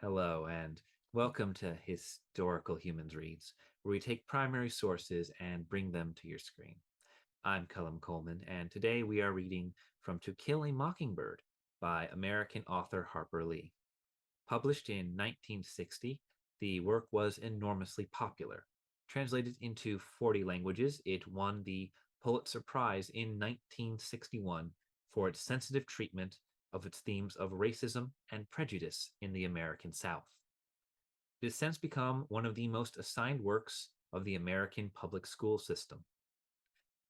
Hello, and welcome to Historical Humans Reads, where we take primary sources and bring them to your screen. I'm Colum Coleman, and today we are reading from To Kill a Mockingbird by American author Harper Lee. Published in 1960, the work was enormously popular. Translated into 40 languages, it won the Pulitzer Prize in 1961 for its sensitive treatment of its themes of racism and prejudice in the American South. It has since become one of the most assigned works of the American public school system.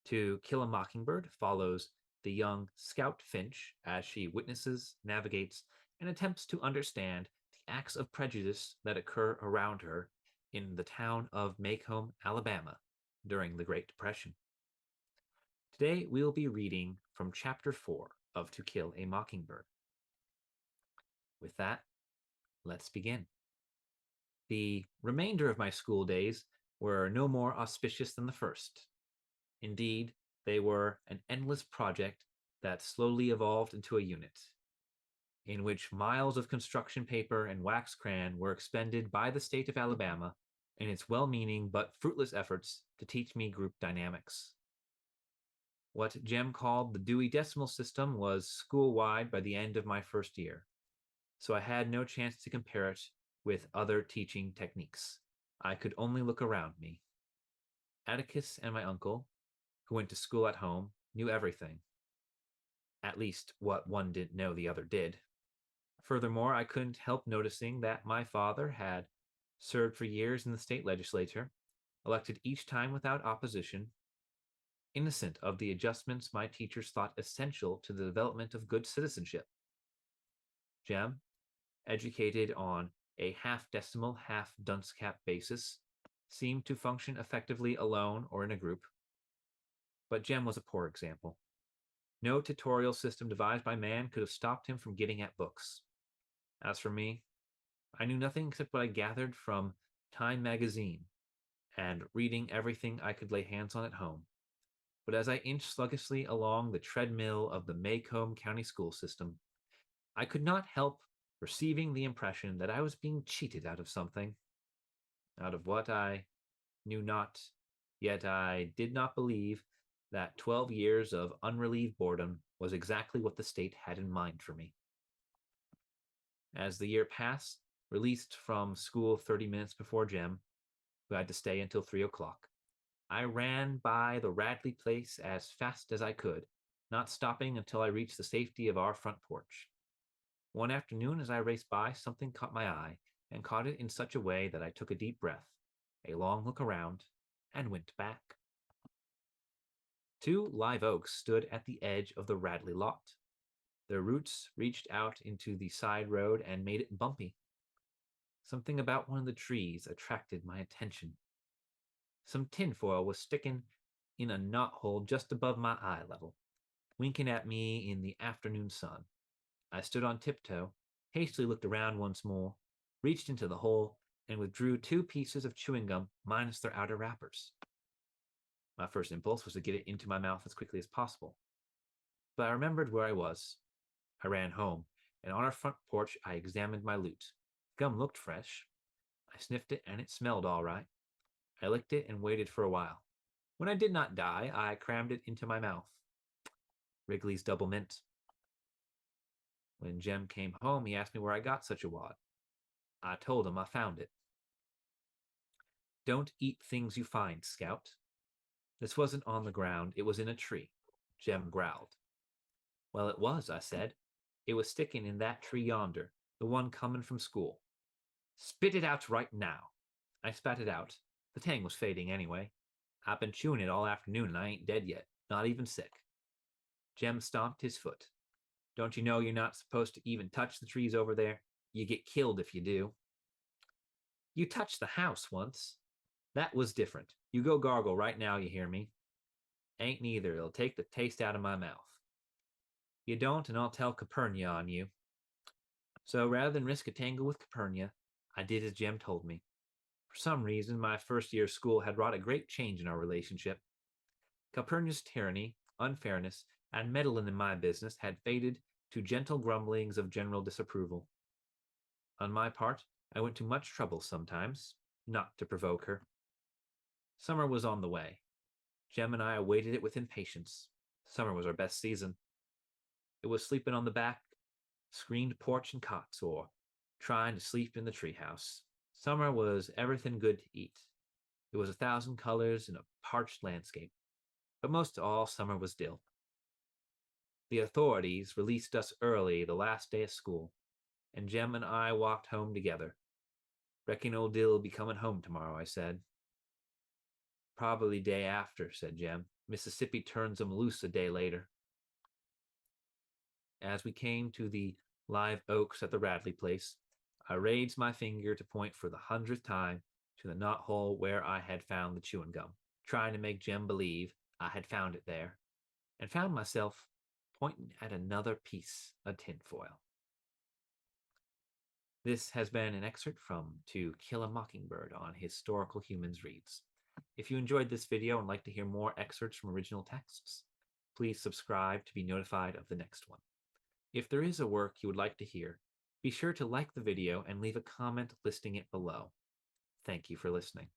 To Kill a Mockingbird follows the young Scout Finch as she witnesses, navigates, and attempts to understand the acts of prejudice that occur around her in the town of Maycomb, Alabama, during the Great Depression. Today, we'll be reading from Chapter 4 of To Kill a Mockingbird. With that, let's begin. The remainder of my school days were no more auspicious than the first. Indeed, they were an endless project that slowly evolved into a unit, in which miles of construction paper and wax crayon were expended by the state of Alabama in its well-meaning but fruitless efforts to teach me group dynamics. What Jem called the Dewey Decimal System was school-wide by the end of my first year, so I had no chance to compare it with other teaching techniques. I could only look around me. Atticus and my uncle, who went to school at home, knew everything. At least what one didn't know the other did. Furthermore, I couldn't help noticing that my father had served for years in the state legislature, elected each time without opposition, innocent of the adjustments my teachers thought essential to the development of good citizenship. Jem, educated on a half-decimal, half-dunce-cap basis, seemed to function effectively alone or in a group. But Jem was a poor example. No tutorial system devised by man could have stopped him from getting at books. As for me, I knew nothing except what I gathered from Time magazine and reading everything I could lay hands on at home. But as I inched sluggishly along the treadmill of the Maycomb County school system, I could not help receiving the impression that I was being cheated out of something. Out of what I knew not, yet I did not believe that 12 years of unrelieved boredom was exactly what the state had in mind for me. As the year passed, released from school 30 minutes before Jem, who had to stay until 3 o'clock, I ran by the Radley place as fast as I could, not stopping until I reached the safety of our front porch. One afternoon, as I raced by, something caught my eye, and caught it in such a way that I took a deep breath, a long look around, and went back. 2 live oaks stood at the edge of the Radley lot. Their roots reached out into the side road and made it bumpy. Something about one of the trees attracted my attention. Some tinfoil was sticking in a knothole just above my eye level, winking at me in the afternoon sun. I stood on tiptoe, hastily looked around once more, reached into the hole, and withdrew 2 pieces of chewing gum minus their outer wrappers. My first impulse was to get it into my mouth as quickly as possible. But I remembered where I was. I ran home, and on our front porch I examined my loot. Gum looked fresh. I sniffed it, and it smelled all right. I licked it and waited for a while. When I did not die, I crammed it into my mouth. Wrigley's Double Mint. When Jem came home, he asked me where I got such a wad. I told him I found it. Don't eat things you find, Scout. This wasn't on the ground, it was in a tree, Jem growled. Well, it was, I said. It was sticking in that tree yonder, the one coming from school. Spit it out right now. I spat it out. The tang was fading anyway. I've been chewing it all afternoon and I ain't dead yet, not even sick. Jem stomped his foot. Don't you know you're not supposed to even touch the trees over there? You get killed if you do. You touched the house once. That was different. You go gargle right now, you hear me? Ain't neither. It'll take the taste out of my mouth. You don't, and I'll tell Capernia on you. So rather than risk a tangle with Capernia, I did as Jem told me. For some reason, my first year of school had wrought a great change in our relationship. Calpurnia's tyranny, unfairness, and meddling in my business had faded to gentle grumblings of general disapproval. On my part, I went to much trouble sometimes, not to provoke her. Summer was on the way. Jem and I awaited it with impatience. Summer was our best season. It was sleeping on the back, screened porch and cots, or trying to sleep in the treehouse. Summer was everything good to eat. It was 1,000 colors in a parched landscape. But most of all, summer was dill. The authorities released us early the last day of school, and Jem and I walked home together. Reckon old Dill'll be coming home tomorrow, I said. Probably day after, said Jem. Mississippi turns 'em loose a day later. As we came to the live oaks at the Radley place, I raised my finger to point for the 100th time to the knothole where I had found the chewing gum, trying to make Jem believe I had found it there, and found myself pointing at another piece of tinfoil. This has been an excerpt from To Kill a Mockingbird on Historical Humans Reads. If you enjoyed this video and like to hear more excerpts from original texts, please subscribe to be notified of the next one. If there is a work you would like to hear, be sure to like the video and leave a comment listing it below. Thank you for listening.